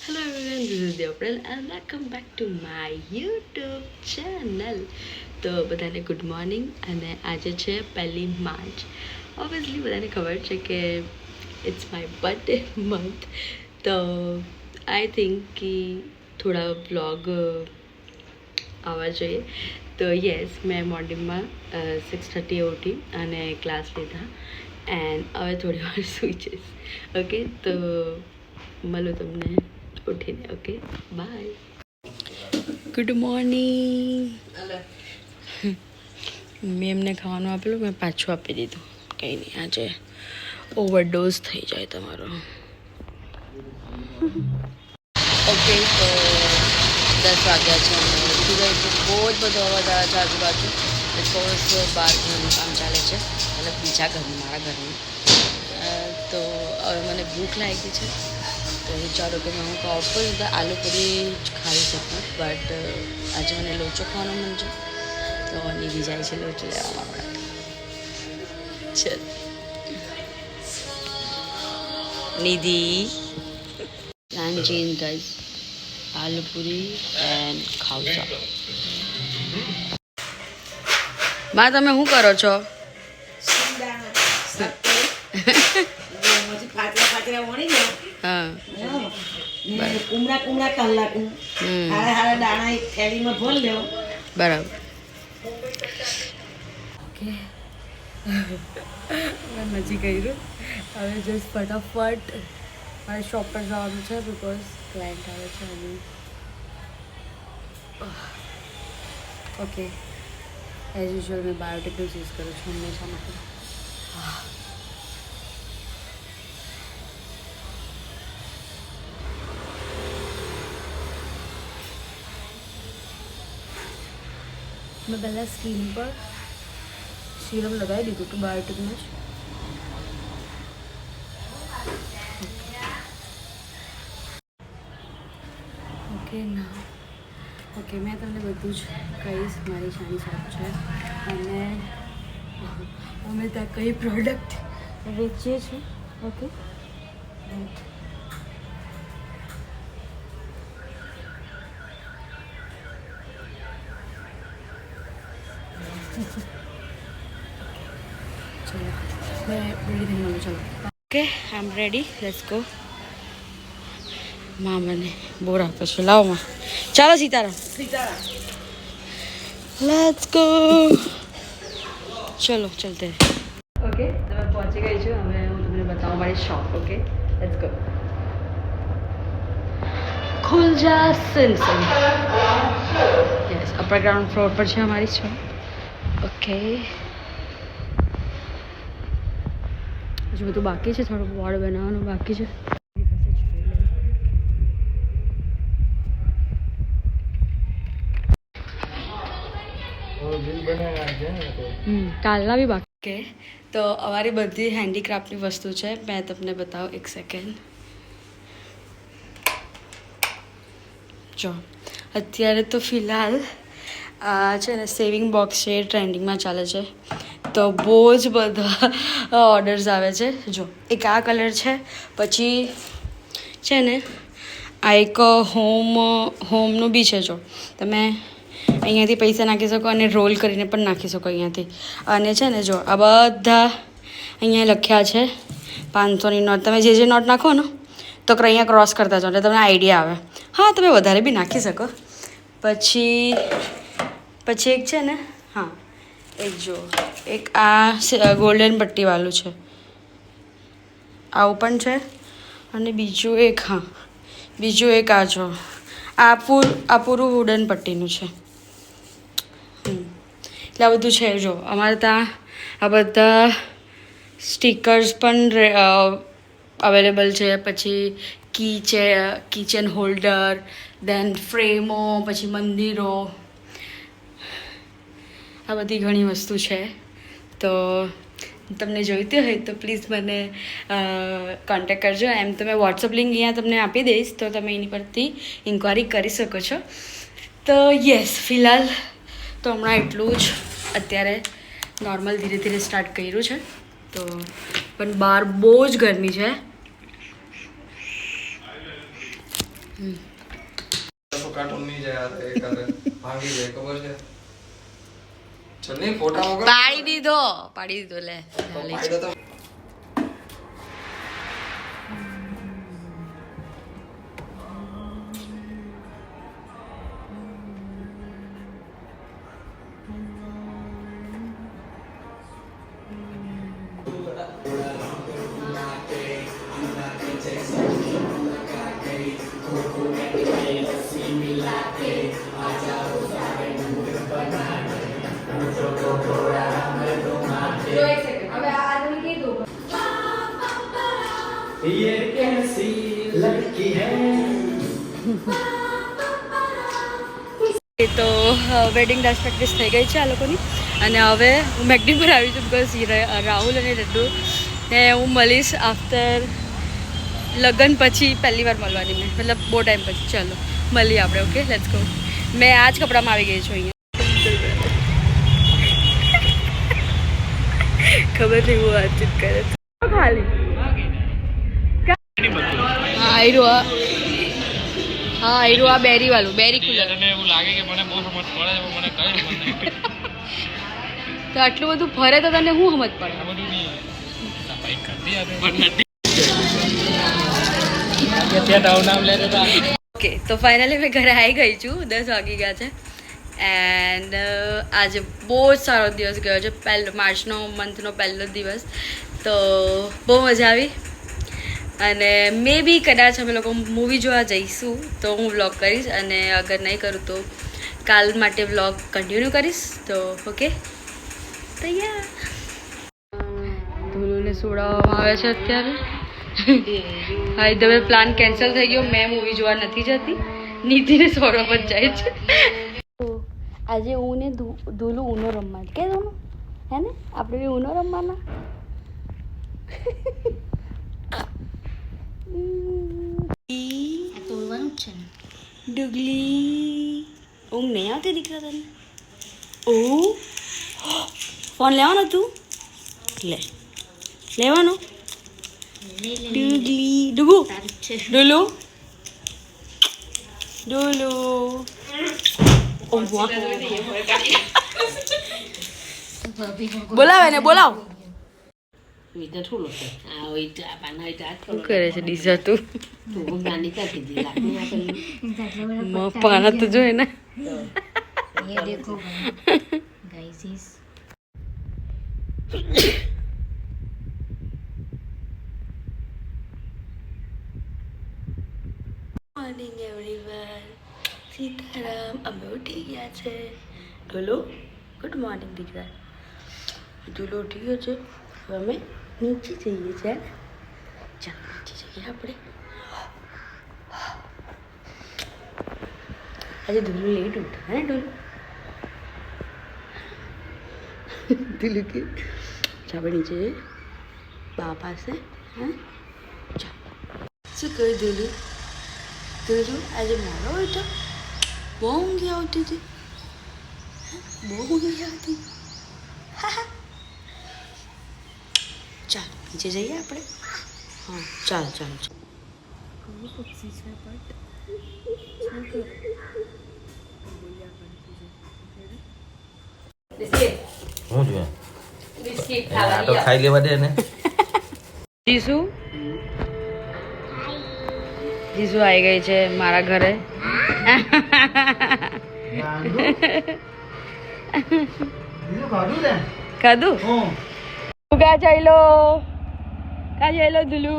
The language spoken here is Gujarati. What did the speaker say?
Hello everyone, this is Deopril and welcome back to my YouTube channel. તો બધાને ગુડ મોર્નિંગ અને આજે છે 1 માર્ચ. ઓબ્વિયસલી બધાને ખબર છે કે ઇટ્સ માય બર્થડે મંથ. તો આઈ થિંક કે થોડા વ્લોગ આવવા જોઈએ. તો યસ, મેં મોર્નિંગમાં 6:30 ઉઠી અને ક્લાસ લીધા એન્ડ હવે થોડી વાર સૂઈ જઈશ. ઓકે, તો મળું તમને ઉઠીને. Okay, bye. Good morning. મેં એમને ખાવાનું આપેલું, મેં પાછું આપી દીધું. કંઈ નહીં, આજે ઓવરડોઝ થઈ જાય તમારો. ઓકે, તો 10 વાગ્યા છે અને ઉઠી ગઈ છું. બહુ જ બધો અવાજ આવે છે આજુબાજુ. બિકોઝ બહાર ઘરનું કામ ચાલે છે, મતલબ બીજા ઘરનું, મારા ઘરનું. તો હવે મને ભૂખ લાગી છે, તો વિચારો કે હું પ્રોપર રીતે આલુ પૂરી જ ખાઈ શકું. બટ આજે મને લોચો ખાવાનો મન છે, તો નિધિ જાય છે લોચો લેવા માટે. ચલ નિધિ. નાનજીન ગાઈઝ, આલુ પૂરી એન્ડ ખાવસા. બા, તમે શું કરો છો? હા, કુમડા કલાકનું હારા દાણા એક થેલીમાં ભરી લેવો. બરાબર. ઓકે, મેં મજી કર્યું. હવે જસ્ટ ફટાફટ મારે શોપ પર જવાનું છે, બિકોઝ ક્લાયન્ટ આવે છે. અને ઓકે, એઝ યુઝ્યુઅલ મેં બાયોટિકનું યુઝ કરું છું હંમેશા માટે. મેં પહેલાં સ્કીન પર સિરમ લગાવી દીધું હતું બાયોટિકનું જ. ઓકે ના, ઓકે, મેં તમને બધું જ કહીશ. મારી શાની શોપ છે અને અમે ત્યાં કઈ પ્રોડક્ટ વેચીએ છીએ. ઓકે, ચલો મેં રેડી થઈ ચલો. Okay, I am ready, let's go. માં મને બોર આપે છે, લાવો માં. ચાલો સીતારામ, લેટ્સ ગો. ચલો ચલતે. ઓકે, તમે પહોંચી ગઈ છું. હવે હું તમને બતાવું મારી શોપ. Okay, let's go. ખુલજા સિન્સન. યસ, અપર ગ્રાઉન્ડ ફ્લોર પર છે અમારી શોપ. ઓકે, હજુ બધું બાકી છે, થોડું બોર્ડ બનાવવાનું બાકી છે. કાલના બી બાકી. ઓકે, તો અમારી બધી હેન્ડીક્રાફ્ટની વસ્તુ છે. મેં તમને બતાવું, એક સેકન્ડ. જો અત્યારે તો ફિલહાલ છે ને સેવિંગ બોક્સ છે, ટ્રેન્ડિંગમાં ચાલે છે. તો બહુ જ બધા ઓર્ડર્સ આવે છે. જો એક આ કલર છે, પછી છે ને આ એક હોમનું બી છે. જો તમે અહીંયાથી પૈસા નાખી શકો અને રોલ કરીને પણ નાખી શકો અહીંયાથી. અને છે ને જો આ બધા અહીંયા લખ્યા છે 500ની નોટ. તમે જે નોટ નાખો ને તો અહીંયા ક્રોસ કરતા જાઓ એટલે તમને આઈડિયા આવે. હા, તમે વધારે બી નાખી શકો. પછી એક છે ને, હા, એક જો એક આ ગોલ્ડન પટ્ટીવાળું છે, આવું પણ છે. અને બીજું એક, હા, બીજું એક આ જો આ પૂરું વુડન પટ્ટીનું છે. એટલે આ બધું છે. જો અમારે ત્યાં આ બધા સ્ટીકર્સ પણ અવેલેબલ છે. પછી કિચન હોલ્ડર, દેન ફ્રેમો, પછી મંદિરો, આ બધી ઘણી વસ્તુ છે. તો તમને જોઈતી હોય તો પ્લીઝ મને કોન્ટેક્ટ કરજો. એમ તો મેં વોટ્સઅપ લિંક અહીંયા તમને આપી દઈશ, તો તમે એની પરથી ઇન્ક્વાયરી કરી શકો છો. તો યસ, ફિલહાલ તો હમણાં એટલું જ. અત્યારે નોર્મલ ધીરે ધીરે સ્ટાર્ટ કર્યું છે. તો પણ બહાર બહુ જ ગરમી છે. તો કાર્ટૂન નહીં જાય યાર એકાદે ભાંગી જાય ખબર છે ચલ નહીં ફોટા વગર પાડી દીધો લે તો ફાયદો તો તો વેડિંગ ડાન્સ પ્રેક્ટિસ થઈ ગઈ છે આ લોકોની અને હવે હું મેકડી પર આવી છું બિકોઝ રાહુલ અને લડ્ડુ ને હું મળીશ આફ્ટર લગ્ન પછી પહેલી વાર મળવાની મેં મતલબ બહુ ટાઈમ પછી ચાલો મળીએ આપણે ઓકે લેટ્સ ગો મેં આ જ કપડામાં આવી ગઈ છું અહીંયા ખબર નહીં હું વાતચીત કરે ખાલી હા આયરું આ બેરી વાળું બેરી કુલર એવું લાગે કે મને બહુ સમજ પડે મને કઈ સમજ નહીં તો આટલું બધું ફરે તો તને શું સમજ પડે બધું નહીં ભાઈ કરતી ઓકે તો ફાઇનલી મેં ઘરે આવી ગઈ છું 10 વાગી ગયા છે એન્ડ આજે બહુ જ સારો દિવસ ગયો છે માર્ચનો મંથનો પહેલો દિવસ તો બહુ મજા આવી અને મે બી કદાચ અમે લોકો મૂવી જોવા જઈશું તો હું વ્લોગ કરીશ અને અગર નહીં કરું તો કાલ માટે વ્લોગ કન્ટિન્યુ કરીશ તો ઓકે તૈયાર ધોલુને સોડાવવામાં આવે છે અત્યારે હા તમે પ્લાન કેન્સલ થઈ ગયો મેં મૂવી જોવા નથી જતી નીતિને સોડવા પર જાય છે આજે હું ને ધોલું ઊનો રમવા કે ધોલું હે ને આપણે બી ઊનો રમવાના તોડવાનું જ છે ને ડુગલી ઊંઘ નહીં આવતી દીકરા તને ઓ ફોન લેવાનો તું લેવાનો ડુગલી ડુગુ ડુલુ ડુલુ બોલાવે ને બોલાવ શું કરે છે ડીઝા તું પાના તો જોઈએ ને મોર્નિંગ એવરીવન સીતારામ અમે ઉઠી ગયા છે ઢોલો ગુડ મોર્નિંગ દીકરા ઢોલો ઉઠી ગયો છે હવે અમે નીચે જઈએ છીએ ચાલો નીચે જઈએ આપણે આજે ધોલું લેટ ઉઠા હે ઢોલું ધોલું કે આપણે નીચે બા પાસે હા ચાલો શું કહ્યું ધોલું ધોલું આજે મોડો ઉઠો બહુ ઊંઘી આવતી હતી બહુ ઊંઘી આવતી હા ચાલ નીચે જઈએ આપણે હા ચાલ ચાલ હું જોઈએ આ તો ખાઈ લેવા દે ને જીસુ જીસુ આવી ગઈ છે મારા ઘરે ખાધું કા જઈ લો ધુલુ